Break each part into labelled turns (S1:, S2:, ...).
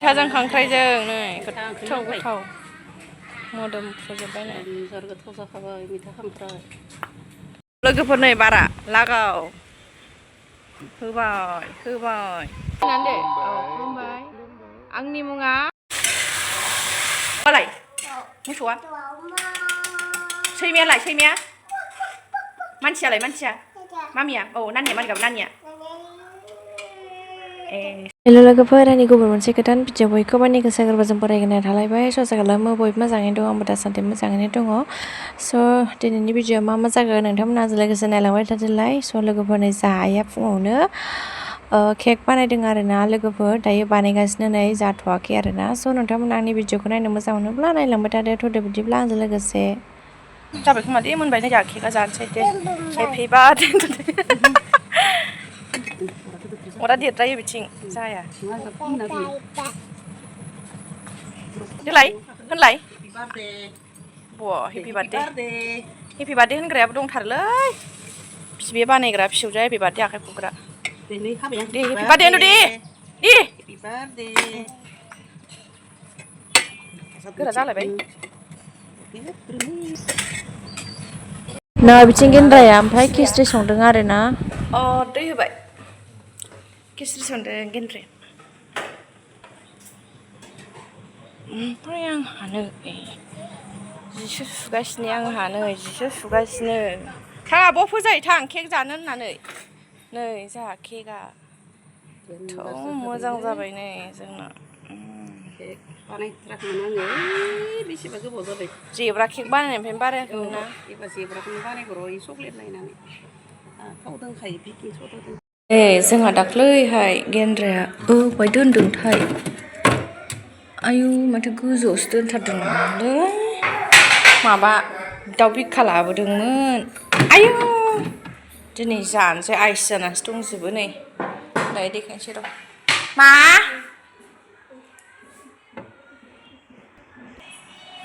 S1: मैथाजों खांख्राइजों नै गोथाव गोथाव मोदोमफ्रुजोब्बाय नै गोथाव जाखाबाय मैथा खांख्राइ लोगोफोर नै बारा लागाव होबाय होबाय खुलुमबाय आंनि मुङा मालाय मोसौआ सैमायालाय सैमाया मानसियालाय मानसिया मामिया औ नानिया मानि गाब नानिया हेल' लोगोफोर आंनि गुबुन मोनसे गोदान भिडिअ बयखौबो आंनि गोसो गोरबोजों बरायहोनाय थालायबाय ससे खालामो बयबो मोजाङैनो दं आंबो दासान्दि मोजाङैनो दङ स' दिनैनि भिडिअ मा मा जागोन नोंथांमोनहा लोगोसे नायलांबाय थादोलाय स' लोगोफोरनि जाया फुङावनो केक बानायदों आरोना लोगोफोर दायो बानायगासिनो नै जाथ'वाखै आरोना स' नोंथांमोना आंनि भिडिअखौ नायनो मोजां मोनोब्ला नायलांबाय थादो थ'दो बिदिब्ला आंजों लोगोसे जाबाय खोमा दे मोनबाय नै जोंहा केकआ जानोसै दे हेपि बार्थडे अरा देरद्रायो बिथिं जाया देलाय होनलाय ब हेपि बार्थडे होनग्रायाबो दंथारोलै बिबे बानायग्रा फिसौजो हेपि बार्थडे आखाइ बुग्रा दे हेपि बार्थडे होनदो दे गोरा जालायबाय ना बिथिं गेन्द्राया ओमफ्राय खिस्रि संदों आरोना अ दै होबाय खिस्रि संदों गेन्द्राया ओमफ्राय आंहानो जिसो सुगासिनो आंहानो जिसो सुगासिनो थां आब' फोजायो थां केक जानो होननानै नै जोंहा केकआ मोजां जाबाय नै जोंना बानायथाराखैमोन आङो बेसेबा गोबाव जाबाय जेब्रा केक बानायनायनिफ्रायनो बानायाखैमोन ना एबार जेब्राखौनो बानायगौ र' चक्लेट नायनानै थाव दोनखायो बेकिं सदा दोन जोंहा दाख्लैहाय गेन्द्राया बाय दोन्दोंथाय आयु माथो गोजौआवसो दोनथारदों नामालै माबा दाउ बिखा लाबोदोंमोन आयु दिनै जानोसै आइस जानासो दंजोबो नै दायो देखायनोसै र' मा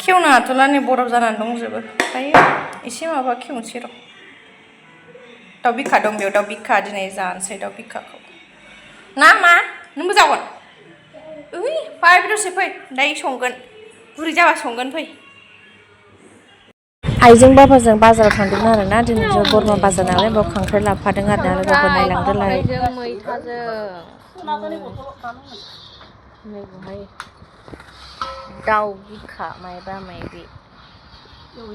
S1: खेवनो हाथ'ला नै बरफ जानानै दंजोबो दायो एसे माबा खेवनोसै र' दाउ बिखा दं बेयाव दाउ बिखा दिनै जानोसै दाउ बिखाखौ ना मा नोंबो जागोन ओइ फै दसे फै दायो संगोन गुरै जाबा संगोन फै आइजों बाबाजों बाजाराव थांदोंमोन आरोना दिनै ज' बोरमा बाजार नालाय बेयाव खांख्राइ लाबोफादों आरोना लोगोफोर नायलांदोलाय मैथाजों नैबेहाय दाउ बिखा मायबा मायबि नों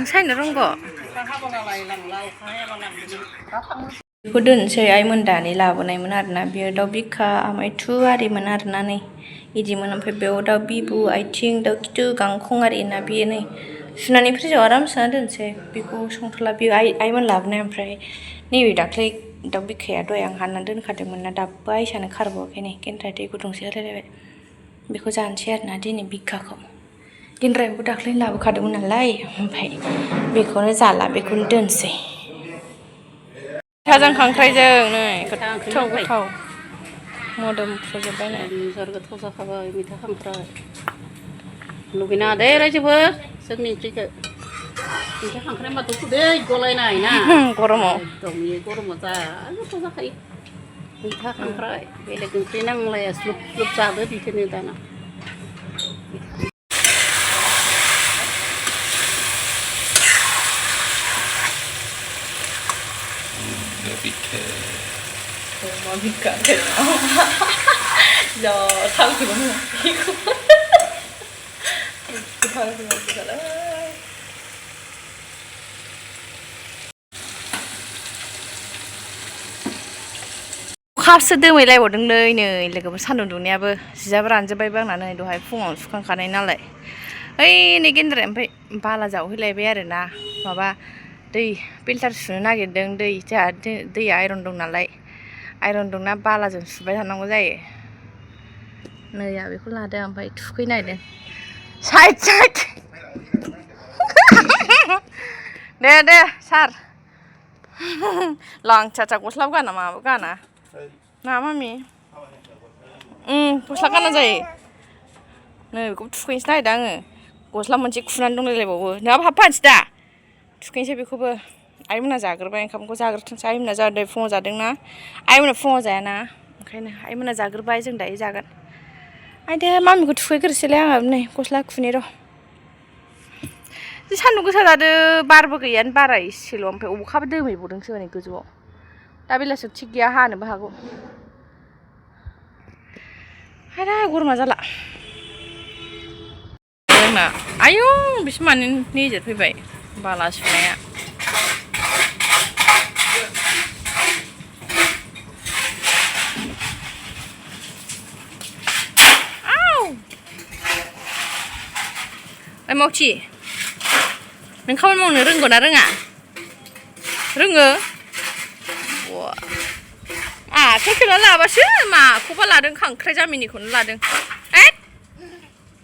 S1: सायनो रोंगौ बेखौ दोनसै आइमोन दानि लाबोनायमोन आरोना बेयो दाउ बिखा मैथ्रु आरिमोन आरोना नै इदिमोन ओमफ्राय बेयाव दाउ बिबु आथिं दाउ खिथु गांखं आरि ना बेयो नै सुनानै फ्रिजाव आराम सोना दोनसै बेखौ संथ'ला बेयो आइमोन लाबोनाय ओमफ्राय नैबे दाख्लै दाउ बिखाया दहाय आं हाननानै दोनखादोंमोन ना दाबो आइसानो खारबावाखै नै गेन्द्राया दै गुदुंसो होलायलायबाय बेखौ जानोसै आरोना दिनै बिखाखौ गेन्द्रायाबो दाख्लैनो लाबोखादोंमोन नालाय ओमफ्राय बेखौनो जाला बेखौनो दोनसै मैथाजों खांख्राइजों नै गोथाव गोथाव मोदोमफ्रुजोब्बाय नै गोथाव जाखाबाय मैथा खांख्राइ लुगैनाङा दे रायजोफोर जोंनि ओंख्रिखौ मैथा खांख्राइ होनबाथ' खुदै गलायनाय ना गरमाव एकदम गरमाव जा गोथाव जाखायो मैथा खांख्राइ बेलेग ओंख्रि नांलाया स्लुब स्लुब जादो बिखौनो दाना अमा बिखा जा थांखोमोन बेखौ थांखोमोन अखासो दोमैलायबावदोंलै नै लोगोफोर सान्दुं दुंनायाबो जियाबो रानजोब्बायबो आंना नै दहाय फुङाव सुखांखानाय नालाय ओइ नै गेन्द्राया ओमफ्राय बाला जावहैलायबाय आरोना माबा दै फिल्टार सुनो नागिरदों जोंहा दैया आइरन दं नालाय आइरन दंना बालाजों सुबाय थानांगौ जायो नै आं बेखौ लादों ओमफ्राय थुखैनो नागिरदों साइद दे सार लांथिया गस्लाबो गाना माबो गाना ना मामि गस्ला गानना जायो नै बेखौ थुखैनोसो नागिरदों आङो गस्ला मोनसे खुनानै दंलायलायबावो नङाबा हाबफानोसै दा थुखैनोसै बेखौबो आइमोना जाग्रोबाय ओंखामखौ जाग्रोथोंसै आइमोना जादों फुङाव जादोंना आइमोना फुङाव जायाना ओंखायनो आइमोना जाग्रोबाय जों दायो जागोन आइदो मामिखौ थुखैग्रोसैलाय आंहा नै गस्ला खुनि र' सान्दुं गोसा जादों बारबो गैयानो बारा एसेल' ओमफ्राय अखाबो दोमैबावदोंसो नै गोजौआव दा बेलासियाव थिग गैया हानोबो हागौ हायना गरमा जाला जोंना आयौ बिसिमानि निजेर फैबाय बाला सुनाया मावथि नों खामानि मावनो रोंगौ ना रोङा रोङो खेखेला लाबासो माखौबा लादों खांख्राइ जामिनिखौनो लादों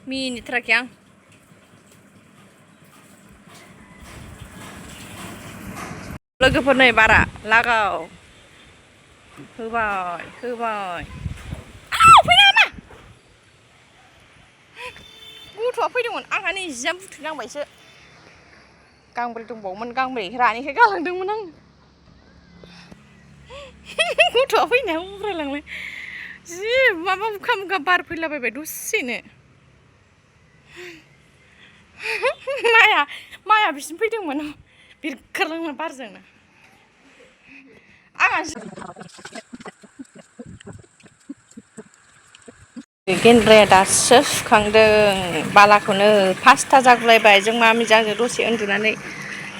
S1: मिनिथाराखै आं लोगोफोर नै बारा लागाव होबाय होबाय फैना मा गथ'आ फैदोंमोन आंहा नै जिया बुथुनांबायसो गांब्रै दंबावोमोन गांब्रै रानिखाय गालांदोंमोन आं गथ'आ फैनाया उरायलांबाय जि माबा उखा मुखा बार फैलाबायबाय दसेनो माया बिसिम फैदोंमोन बिरखारलांना बारजोंनो आंहा गेन्द्राया दासो सुखांदों बालाखौनो पासथा जागुलायबाय जों मामिजों आंजों दसे उन्दुनानै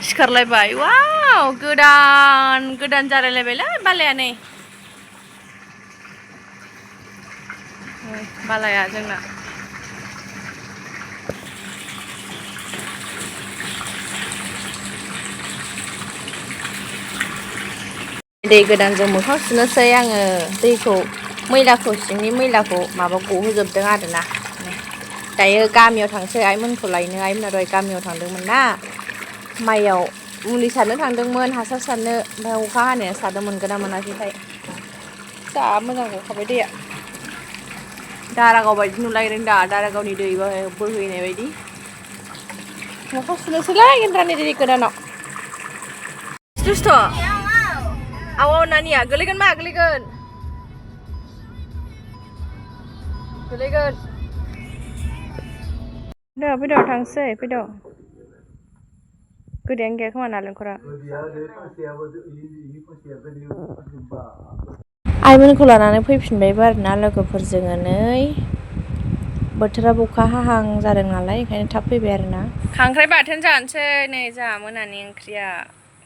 S1: सिखारलायबाय वाव गोदान गोदान जालायलायबायलै बालाया नै बालाया जोंना दै गोदानजों मोखां सुनोसै आङो दैखौ मैलाखौ सिंनि मैलाखौ माबा गहोजोबदों आरोना दायो गामियाव थांसै आइमोनखौ लायनो आइमोना दहाय गामियाव थांदोंमोन ना माइयाव मुलि सारनो थांदोंमोन हासार सारनो ओमफ्राय अखा हानाया सारनो मोनगोन ना मोनाखैथाय जा मोजां गखाबाय दैया दारागाव बायदि नुलायदों दा दारागावनि दै बोहैनाय बायदि मोखां सुनोसैलाय गेन्द्रानि दै गोदानाव दुस्थ' आवा नानिया गोलैगोन मा गोलैगोन फैद' थांसै फैद' गोदैयानो गैया खोमा नालेंखरा आइमोनखौ लानानै फैफिनबायबो आरोना लोगोफोरजों नै बोथोराबो अखा हाहां जादों नालाय ओंखायनो थाब फैबाय आरोना खांख्राइ बाथोन जानोसै नै जोंहा मोनानि ओंख्रिया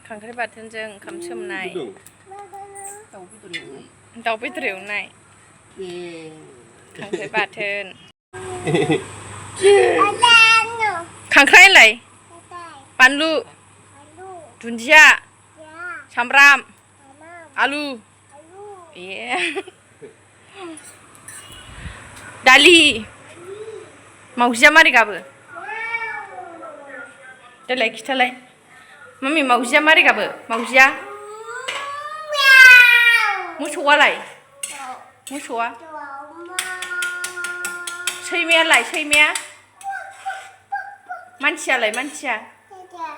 S1: खांख्राइ बाथोनजों ओंखाम सोमनाय दाउ बेदर एवनाय खांख्राइ बाथोन खांख्राइलाय बानलु दुन्दिया सामब्राम आलु दालि मावजिया मारै गाबो देलाय खिथालाय मामि मावजिया मारै गाबो मावजिया मोसौआलाय मोसौआ सैमायालाय सैमाया मानसियालाय मानसिया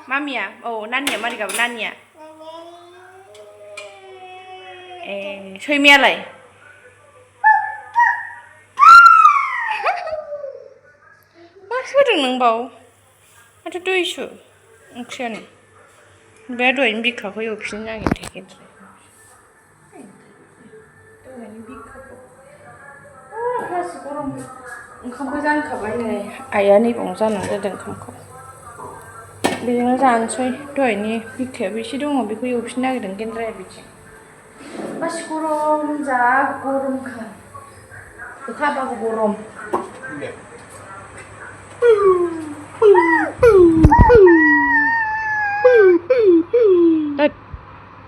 S1: मामिया नानिया मारै गाबो नानिया सैमायालाय मासो होदों नों बाव माथो दैसो ओंख्रियानो बे दहायनि बिखाखौ एवफिननो नागिरदों ओंखामखौ जानखाबाय नै आइया नैबावनो जानानै दोनदों ओंखामखौ बेजोंनो जानोसै दहायनि बिखायाबो एसे दङ बेखौ एवफिननो नागिरदों गेन्द्राया बिदि मासि गरम जा गरमखा अखा हाबाबो गरम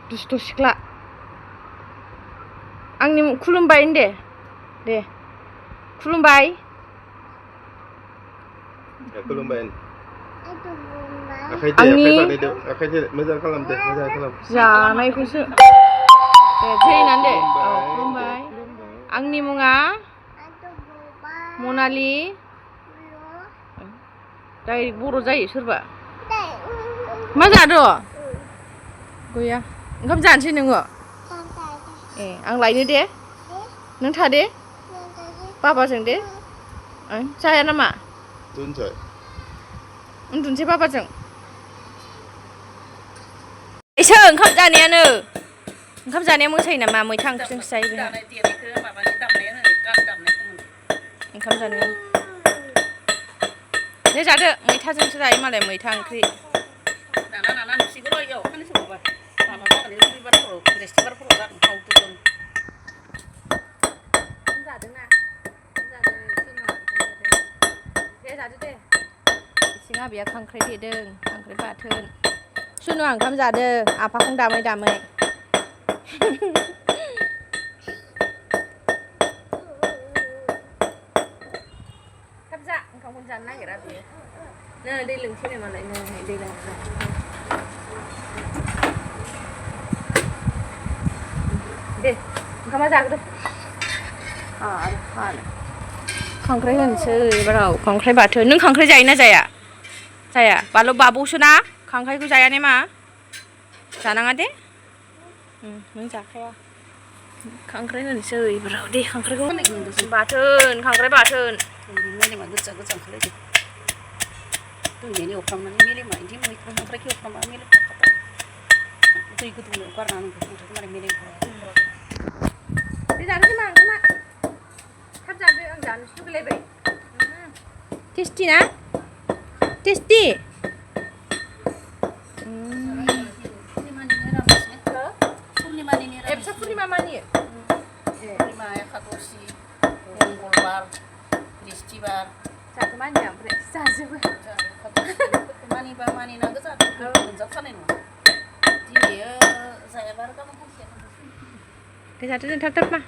S1: दुस्थ' सिख्ला आंनि खुलुमबाय दे खुलुमबाय जानायखौसो थैनानै दे खुलुमबाय आंनि मुङा मनालि डाइरेक्ट बर' जायो सोरबा मा जादो गैया ओंखाम जानोसै नोङो ए आं लायनो दे नों था दे बाबाजों दे जाया नामा उन्दुनोसै बाबाजों एसो ओंखाम जानायानो ओंखाम जानाया मोसायो नामा मैथा ओंख्रिजोंसो जायो बेहा ओंखाम जानाया दे जादो मैथाजोंसो जायो मालाय मैथा ओंख्रि इसिं आबैया खांख्राइ देदों खांख्राइ बाथोन सुनु ओंखाम जादो आफाखौनो दामै दामै थाब जा ओंखामखौनो जानो नागिरा बियो नै दै लोंसैनो मालाय नै दै लोंसै दे ओंखामा जाग्रो खांख्राइ होनोसै एबाराव खांख्राइ बाथोन नों खांख्राइ जायोना जाया जाया बाल' बाबौसो ना खांख्राइखौ जाया ने मा जानाङा दे नों जाखाया खांख्राइ होनोसै एबाराव दे खांख्राइखौ बाथोन खांख्राइ बाथोन मेलेमा गोजा गोजा ओंखारलायदों दैजों एवफ्रामनानै मेलेमा बिदि मैथा खांख्राइखौ एवफ्रामनानै मेलेम थाखाबाय दै गोदौनायाव गारनानै खांख्राइखौ मारै मेलेम दे जानोसै मा ओंखामा थाब जादो आं जानोसो लुगैलायबाय टेस्टि ना टेस्टि पुर्णिमा मानियो पुर्णिमा एकादशी मंगलबार बिस्थिबार जाखौ मानिया ओमफ्राय जाजोबो मानिबा मानिनांगौ जादों मोनजाथारनाय नङा दिनै जायाबा आरो गाबोन सानसे दे जादो थाब थाब मा